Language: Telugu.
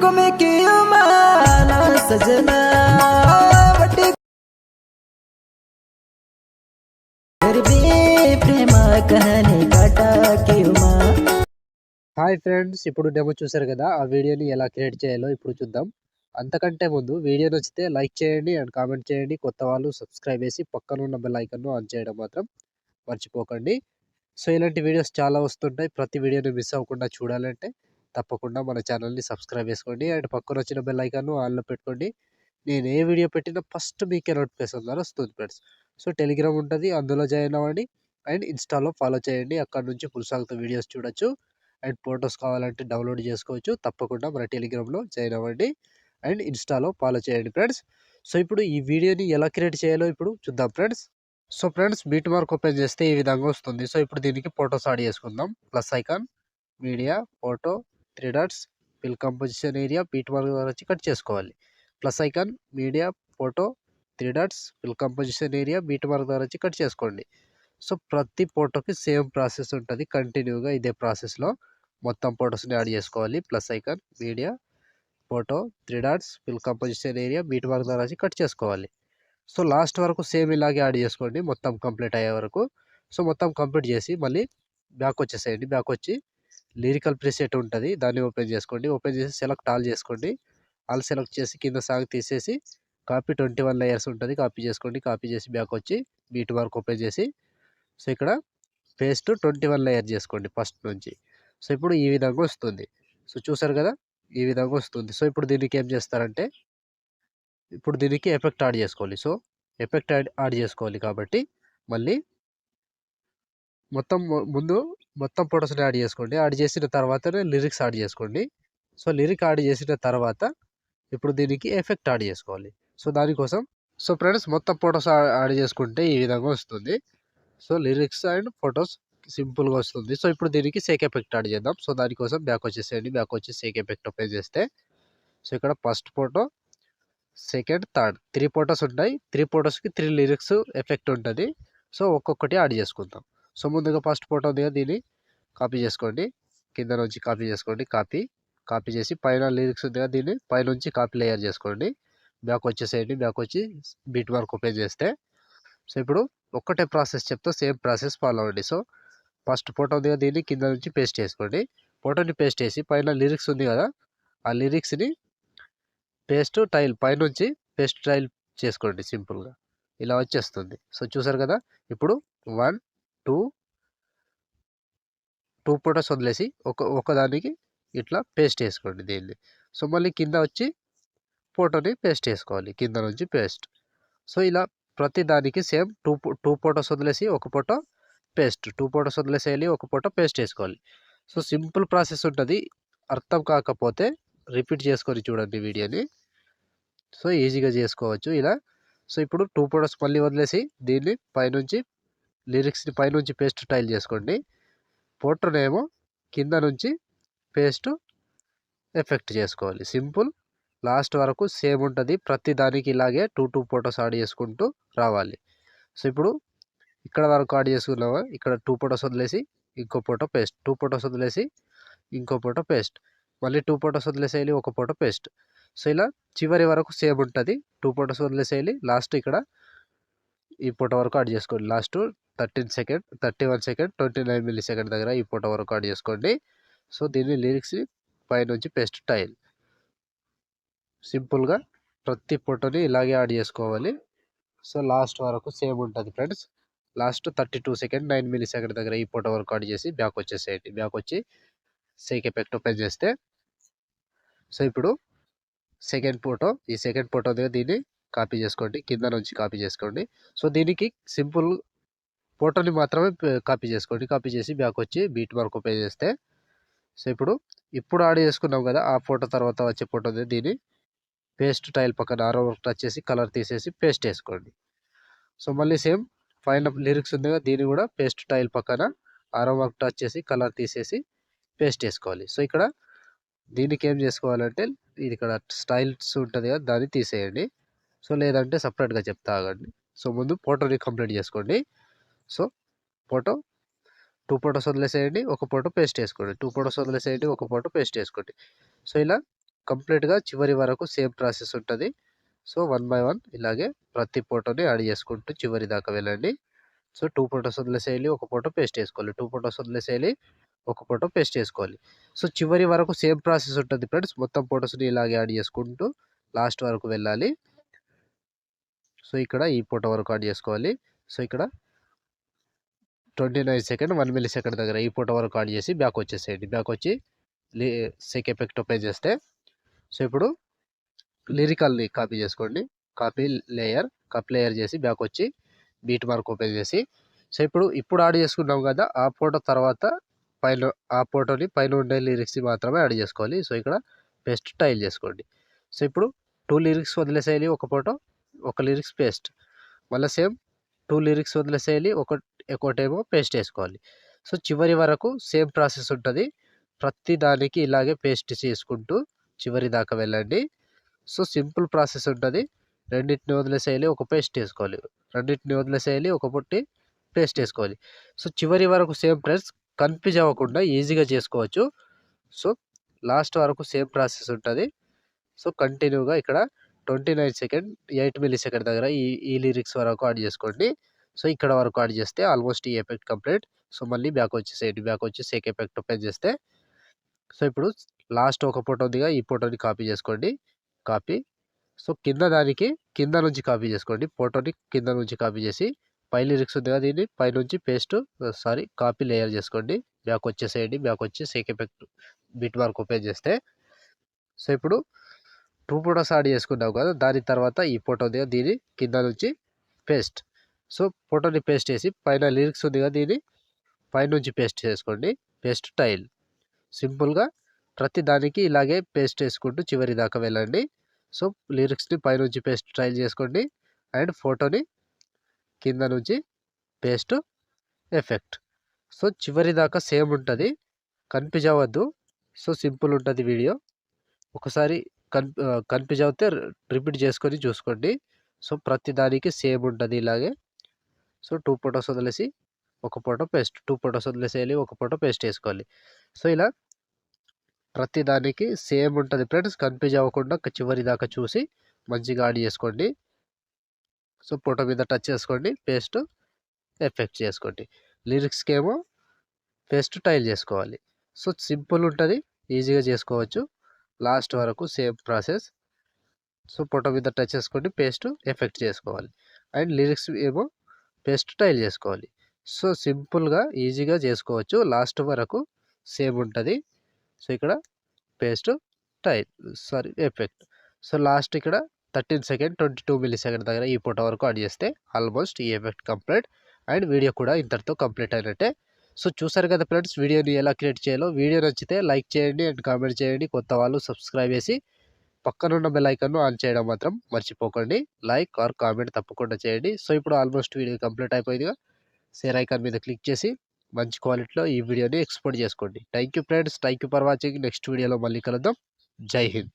घूमे क्यों माना सजना बटे फिर भी प्रेम कहानी काटा क्यों मां। హాయ్ ఫ్రెండ్స్, ఇప్పుడు డెమో చూసారు కదా. ఆ వీడియోని ఎలా క్రియేట్ చేయాలో ఇప్పుడు చూద్దాం. అంతకంటే ముందు వీడియో నచ్చితే లైక్ చేయండి అండ్ కామెంట్ చేయండి. కొత్త వాళ్ళు సబ్స్క్రైబ్ చేసి పక్కన ఉన్న బెల్ ఐకాన్ను ఆన్ చేయడం మాత్రం మర్చిపోకండి. సో ఇలాంటి వీడియోస్ చాలా వస్తుంటాయి. ప్రతి వీడియోని మిస్ అవ్వకుండా చూడాలంటే తప్పకుండా మన ఛానల్ని సబ్స్క్రైబ్ చేసుకోండి అండ్ పక్కన వచ్చిన బెల్ ఐకాన్ను ఆన్లో పెట్టుకోండి. నేను ఏ వీడియో పెట్టినా ఫస్ట్ మీకే నోటిఫికేషన్ ద్వారా వస్తుంది ఫ్రెండ్స్. సో టెలిగ్రామ్ ఉంటుంది, అందులో జాయిన్ అవ్వండి అండ్ ఇన్స్టాలో ఫాలో చేయండి. అక్కడ నుంచి పురుషాలతో వీడియోస్ చూడొచ్చు అండ్ ఫొటోస్ కావాలంటే డౌన్లోడ్ చేసుకోవచ్చు. తప్పకుండా మన టెలిగ్రామ్లో జాయిన్ అవ్వండి అండ్ ఇన్స్టాలో ఫాలో చేయండి ఫ్రెండ్స్. సో ఇప్పుడు ఈ వీడియోని ఎలా క్రియేట్ చేయాలో ఇప్పుడు చూద్దాం friends. So friends, beat mark open చేస్తే ఈ విధంగా వస్తుంది. సో ఇప్పుడు దీనికి ఫొటోస్ యాడ్ చేసుకుందాం. Plus icon, media, photo, 3 dots, fill composition area, beat mark ద్వారా వచ్చి కట్ చేసుకోవాలి. Plus icon, media, photo, 3 dots, fill composition area, beat mark ద్వారా వచ్చి కట్ చేసుకోండి. సో ప్రతి ఫోటోకి సేమ్ ప్రాసెస్ ఉంటుంది. కంటిన్యూగా ఇదే ప్రాసెస్లో మొత్తం ఫొటోస్ని యాడ్ చేసుకోవాలి. Plus icon, media, photo, 3 dots, fill composition area, beat mark ద్వారా కట్ చేసుకోవాలి. సో లాస్ట్ వరకు సేమ్ ఇలాగే యాడ్ చేసుకోండి మొత్తం కంప్లీట్ అయ్యే వరకు. సో మొత్తం కంప్లీట్ చేసి మళ్ళీ బ్యాక్ వచ్చేసేయండి. బ్యాక్ వచ్చి లిరికల్ ప్రీసెట్ ఉంటుంది, దాన్ని ఓపెన్ చేసుకోండి. ఓపెన్ చేసి సెలెక్ట్ ఆల్ చేసుకోండి. ఆల్ సెలెక్ట్ చేసి కింద సాంగ్ తీసేసి కాపీ 21 లేయర్స్ ఉంటుంది, కాపీ చేసుకోండి. కాపీ చేసి బ్యాక్ వచ్చి బీట్ మార్క్ ఓపెన్ చేసి సో ఇక్కడ పేస్ట్ 21 లేయర్ చేసుకోండి ఫస్ట్ నుంచి. సో ఇప్పుడు ఈ విధంగా వస్తుంది. సో చూసారు కదా, ఈ విధంగా వస్తుంది. సో ఇప్పుడు దీనికి ఏం చేస్తారంటే ఇప్పుడు దీనికి ఎఫెక్ట్ యాడ్ చేసుకోవాలి. సో ఎఫెక్ట్ యాడ్ చేసుకోవాలి కాబట్టి మళ్ళీ మొత్తం ముందు మొత్తం ఫొటోస్ని యాడ్ చేసుకోండి. యాడ్ చేసిన తర్వాతనే లిరిక్స్ యాడ్ చేసుకోండి. సో లిరిక్ యాడ్ చేసిన తర్వాత ఇప్పుడు దీనికి ఎఫెక్ట్ యాడ్ చేసుకోవాలి. సో దానికోసం సో ఫ్రెండ్స్, మొత్తం ఫొటోస్ యాడ్ చేసుకుంటే ఈ విధంగా వస్తుంది. సో లిరిక్స్ అండ్ ఫొటోస్ సింపుల్గా వస్తుంది. సో ఇప్పుడు దీనికి సేక్ ఎఫెక్ట్ యాడ్ చేద్దాం. సో దానికోసం బ్యాక్ వచ్చేసేయండి. బ్యాక్ వచ్చి సేక్ ఎఫెక్ట్ ఓపెన్ చేస్తే సో ఇక్కడ first photo, second, third 3 photos ఉంటాయి. 3 ఫొటోస్కి 3 లిరిక్స్ ఎఫెక్ట్ ఉంటుంది. సో ఒక్కొక్కటి యాడ్ చేసుకుందాం. సో ముందుగా ఫస్ట్ ఫోటో ఉంది కదా, దీన్ని కాపీ చేసుకోండి. కింద నుంచి కాపీ చేసుకోండి. కాపీ చేసి పైన లిరిక్స్ ఉంది కదా, దీన్ని పైనుంచి కాపీ లేయర్ చేసుకోండి. బ్యాక్ వచ్చేసేయండి. బ్యాక్ వచ్చి బీట్ మార్క్ ఓపెన్ చేస్తే సో ఇప్పుడు ఒక్కటే ప్రాసెస్ చెప్తా, సేమ్ ప్రాసెస్ ఫాలో అవ్వండి. సో ఫస్ట్ ఫోటో ఉంది కదా, దీన్ని కింద నుంచి పేస్ట్ చేసుకోండి. ఫోటోని పేస్ట్ చేసి పైన లిరిక్స్ ఉంది కదా, ఆ లిరిక్స్ని పేస్ట్ టైల్ పైనుంచి పేస్ట్ టైల్ చేసుకోండి. సింపుల్గా ఇలా వచ్చేస్తుంది. సో చూసారు కదా, ఇప్పుడు 1 2 ఫొటోస్ వదిలేసి ఒకదానికి ఇట్లా పేస్ట్ చేసుకోండి దీన్ని. సో మళ్ళీ కింద వచ్చి ఫోటోని పేస్ట్ చేసుకోవాలి, కింద నుంచి పేస్ట్. సో ఇలా ప్రతి దానికి సేమ్ టూ ఫొటోస్ వదిలేసి ఒక ఫోటో పేస్ట్, 2 ఫొటోస్ వదిలేసేయాలి, ఒక ఫోటో పేస్ట్ చేసుకోవాలి. సో సింపుల్ ప్రాసెస్ ఉంటుంది. అర్థం కాకపోతే రిపీట్ చేసుకొని చూడండి వీడియోని. సో ఈజీగా చేసుకోవచ్చు ఇలా. సో ఇప్పుడు 2 ఫొటోస్ మళ్ళీ వదిలేసి దీన్ని పైనుంచి లిరిక్స్ని పైనుంచి పేస్ట్ టైల్ చేసుకోండి. ఫోటోనేమో కింద నుంచి పేస్ట్ ఎఫెక్ట్ చేసుకోవాలి. సింపుల్, లాస్ట్ వరకు సేమ్ ఉంటుంది. ప్రతి దానికి ఇలాగే 2 ఫొటోస్ యాడ్ చేసుకుంటూ రావాలి. సో ఇప్పుడు ఇక్కడ వరకు యాడ్ చేసుకున్నావా, ఇక్కడ 2 ఫొటోస్ వదిలేసి ఇంకో ఫోటో పేస్ట్, 2 ఫొటోస్ వదిలేసి ఇంకో ఫోటో పేస్ట్, మళ్ళీ 2 ఫొటోస్ వదిలేసేయాలి, ఒక ఫోటో పేస్ట్. సో ఇలా చివరి వరకు సేమ్ ఉంటుంది. 2 ఫొటోస్ వదిలేసేయాలి, లాస్ట్ ఇక్కడ ఈ ఫోటో వరకు యాడ్ చేసుకోండి. Last 13 second, 31 second, 29 milli second దగ్గర ఈ ఫోటో వరకు యాడ్ చేసుకోండి. సో దీన్ని లిరిక్స్ పైనుంచి పేస్ట్ టైల్. సింపుల్గా ప్రతి ఫోటోని ఇలాగే యాడ్ చేసుకోవాలి. సో లాస్ట్ వరకు సేమ్ ఉంటుంది friends. Last 32 second, 9 milli second దగ్గర ఈ ఫోటో వరకు యాడ్ చేసి బ్యాక్ వచ్చేసేయండి. బ్యాక్ వచ్చి సేక్ ఎఫెక్ట్ ఓపెన్ చేస్తే సో ఇప్పుడు సెకండ్ ఫోటో, ఈ సెకండ్ ఫోటో దగ్గర దీన్ని కాపీ చేసుకోండి, కింద నుంచి కాపీ చేసుకోండి. సో దీనికి సింపుల్ ఫోటోని మాత్రమే కాపీ చేసుకోండి. కాపీ చేసి బ్యాక్ వచ్చి బీట్ మార్క్ ఓపెన్ చేస్తే సో ఇప్పుడు యాడ్ చేసుకున్నాం కదా, ఆ ఫోటో తర్వాత వచ్చే ఫోటో దీన్ని పేస్ట్ టైల్ పక్కన ఆరో వర్క్ టచ్ చేసి కలర్ తీసేసి పేస్ట్ వేసుకోండి. సో మళ్ళీ సేమ్ పైన లిరిక్స్ ఉంది కదా, దీన్ని కూడా పేస్ట్ టైల్ పక్కన ఆరో వర్క్ టచ్ చేసి కలర్ తీసేసి పేస్ట్ వేసుకోవాలి. సో ఇక్కడ దీనికి ఏం చేసుకోవాలంటే ఇది ఇక్కడ స్టైల్స్ ఉంటుంది కదా, దాన్ని తీసేయండి. సో లేదంటే సపరేట్గా చెప్తా ఆగండి. సో ముందు ఫోటోని కంప్లీట్ చేసుకోండి. సో ఫోటో 2 ఫొటోస్ వదిలేసేయండి, ఒక ఫోటో పేస్ట్ వేసుకోండి. 2 ఫొటోస్ వదిలేసేయండి, ఒక ఫోటో పేస్ట్ వేసుకోండి. సో ఇలా కంప్లీట్‌గా చివరి వరకు సేమ్ ప్రాసెస్ ఉంటది. సో, 1 బై 1 ఇలాగే ప్రతి ఫోటోని యాడ్ చేసుకుంటూ చివరి దాకా వెళ్ళండి. సో, 2 ఫోటోస్ వదిలేసేయాలి. ఒక ఫోటో పేస్ట్ చేసుకోవాలి. 2 ఫోటోస్ వదిలేసేయాలి. ఒక ఫోటో పేస్ట్ చేసుకోవాలి. సో, చివరి వరకు సేమ్ ప్రాసెస్ ఉంటది ఫ్రెండ్స్. మొత్తం ఫోటోస్‌ని ఇలాగే యాడ్ చేసుకుంటూ లాస్ట్ వరకు వెళ్ళాలి. సో, ఇక్కడ ఈ ఫోటో వరకు యాడ్ చేసుకోవాలి. సో, ఇక్కడ 29 సెకండ్ 1 మిల్లీ సెకండ్ దగ్గర ఈ ఫోటో వరకు యాడ్ చేసి బ్యాక్ వచ్చేసేయండి. బ్యాక్ వచ్చి సెక్ ఎఫెక్ట్ ఓపెన్ చేస్తే సో, ఇప్పుడు లిరికల్‌ని కాపీ చేసుకోండి. కాపీ లేయర్ చేసి బ్యాక్ వచ్చి బీట్ మార్క్ ఓపెన్ చేసి సో, ఇప్పుడు యాడ్ చేసుకున్నాం కదా! ఆ ఫోటో తర్వాత ఆ ఫోటోని పైన ఉండే లిరిక్స్‌ని మాత్రమే యాడ్ చేసుకోవాలి. సో, ఇక్కడ పేస్ట్ టైల్ చేసుకోండి. సో, ఇప్పుడు 2 లిరిక్స్ వదిలేసేయాలి ఒక ఫోటో, ఒక లిరిక్స్ పేస్ట్. మళ్ళా సేమ్ 2 లిరిక్స్ వదిలేసేయాలి. ఒకటేమో పేస్ట్ చేసుకోవాలి. సో, చివరి వరకు సేమ్ ప్రాసెస్ ఉంటది. ప్రతి దానికి ఇలాగే పేస్ట్ చేసుకుంటూ చివరి దాకా వెళ్ళండి. సో, సింపుల్ ప్రాసెస్ ఉంటది. రెండిటిని వదిలేసేయాలి. ఒక పేస్ట్ చేసుకోవాలి. రెండిటిని వదిలేసేయాలి. ఒక పొట్టి పేస్ట్ చేసుకోవాలి. సో, చివరి వరకు సేమ్ ఫ్రెండ్స్. కన్‌ఫ్యూజ్ అవ్వకుండా ఈజీగా చేసుకోవచ్చు. సో, లాస్ట్ వరకు సేమ్ ప్రాసెస్ ఉంటది. సో, కంటిన్యూగా ఇక్కడ 29 సెకండ్ 8 మిల్లీ సెకండ్ దగ్గర ఈ లిరిక్స్ వరకు యాడ్ చేసుకోండి. సో, ఇక్కడ వరకు యాడ్ చేస్తే ఆల్మోస్ట్ ఈ ఎఫెక్ట్ కంప్లీట్. సో, మళ్ళీ బ్యాక్ వచ్చేసేయండి. బ్యాక్ వచ్చి సేక్ ఎఫెక్ట్ ఓపెన్ చేస్తే సో, ఇప్పుడు లాస్ట్ ఒక ఫోటో ఉందిగా ఈ ఫోటోని కాపీ చేసుకోండి. కాపీ సో, కింద నుంచి కాపీ చేసుకోండి. ఫోటోని కింద నుంచి కాపీ చేసి పై లిరిక్స్ ఉంది కదా! దీన్ని పైనుంచి కాపీ లేయర్ చేసుకోండి. బ్యాక్ వచ్చేసేయండి. బ్యాక్ వచ్చి sake effect bit mark open చేస్తే సో, ఇప్పుడు 2 ఫోటోస్ యాడ్ చేసుకున్నాం కదా! దాని తర్వాత ఈ ఫోటో ఉంది కదా! దీన్ని కింద నుంచి పేస్ట్. సో, ఫోటోని పేస్ట్ చేసి పైన లిరిక్స్ ఉంది కదా! దీన్ని పైనుంచి పేస్ట్ చేసుకోండి. Paste tile. సింపుల్‌గా ప్రతి దానికి ఇలాగే పేస్ట్ చేసుకుంటూ చివరి దాకా వెళ్ళండి. సో, లిరిక్స్‌ని పైనుంచి పేస్ట్ టైల్ చేసుకోండి. అండ్ ఫోటోని కింద నుంచి పేస్ట్ ఎఫెక్ట్. సో, చివరి దాకా సేమ్ ఉంటది. కన్‌ఫ్యూజ్ అవ్వద్దు. సో, సింపుల్ ఉంటది వీడియో. ఒకసారి కన్‌ఫ్యూజ్ అవుతే రిపీట్ చేసుకొని చూసుకోండి. సో, ప్రతి దానికి సేమ్ ఉంటది ఇలాగే. సో, 2 ఫోటోస్ వదిలేసి ఒక ఫోటో పేస్ట్. 2 ఫోటోస్ వదిలేసేయాలి. ఒక ఫోటో పేస్ట్ చేసుకోవాలి. సో, ఇలా ప్రతి దానికి సేమ్ ఉంటది ఫ్రెండ్స్. కన్‌ఫ్యూజ్ అవ్వకుండా చివరి దాకా చూసి మంచిగా యాడ్ చేసుకోండి. సో, ఫోటో మీద టచ్ చేసుకోండి. పేస్ట్ ఎఫెక్ట్ చేసుకోండి. లిరిక్స్‌కేమో పేస్ట్ టైల్ చేసుకోవాలి. సో, సింపుల్ ఉంటది. ఈజీగా చేసుకోవచ్చు. లాస్ట్ వరకు సేమ్ ప్రాసెస్. సో, ఫోటో మీద టచ్ చేసుకోండి. పేస్ట్ ఎఫెక్ట్ చేసుకోవాలి. అండ్ లిరిక్స్ ఏమో పేస్ట్ టైల్ చేసుకోవాలి. సో, సింపుల్‌గా ఈజీగా చేసుకోవచ్చు. లాస్ట్ వరకు సేమ్ ఉంటది. సో, ఇక్కడ పేస్ట్ ఎఫెక్ట్. సో, లాస్ట్ ఇక్కడ 13 సెకండ్ 22 మిల్లీ సెకండ్ దగ్గర ఈ ఫోటో వరకు యాడ్ చేస్తే ఆల్మోస్ట్ ఈ ఎఫెక్ట్ కంప్లీట్. అండ్ వీడియో కూడా ఇంతటితో కంప్లీట్ అయినట్టే. సో, చూసారు కదా ఫ్రెండ్స్ వీడియోని ఎలా క్రియేట్ చేయాలో. వీడియో నచ్చితే లైక్ చేయండి అండ్ కామెంట్ చేయండి. కొత్త వాళ్ళు సబ్స్క్రైబ్ చేసి పక్కనున్న బెల్ ఐకాన్‌ను ఆన్ చేయడం మాత్రం మర్చిపోకండి. లైక్ ఆర్ కామెంట్ తప్పకుండా చేయండి. సో, ఇప్పుడు ఆల్మోస్ట్ వీడియో కంప్లీట్ అయిపోయిందిగా. షేర్ ఐకాన్ మీద క్లిక్ చేసి మంచి క్వాలిటీలో ఈ వీడియోని ఎక్స్‌పోర్ట్ చేసుకోండి. Thank you friends. Thank you for watching. Next వీడియోలో మళ్ళీ కలుద్దాం. జై హింద్.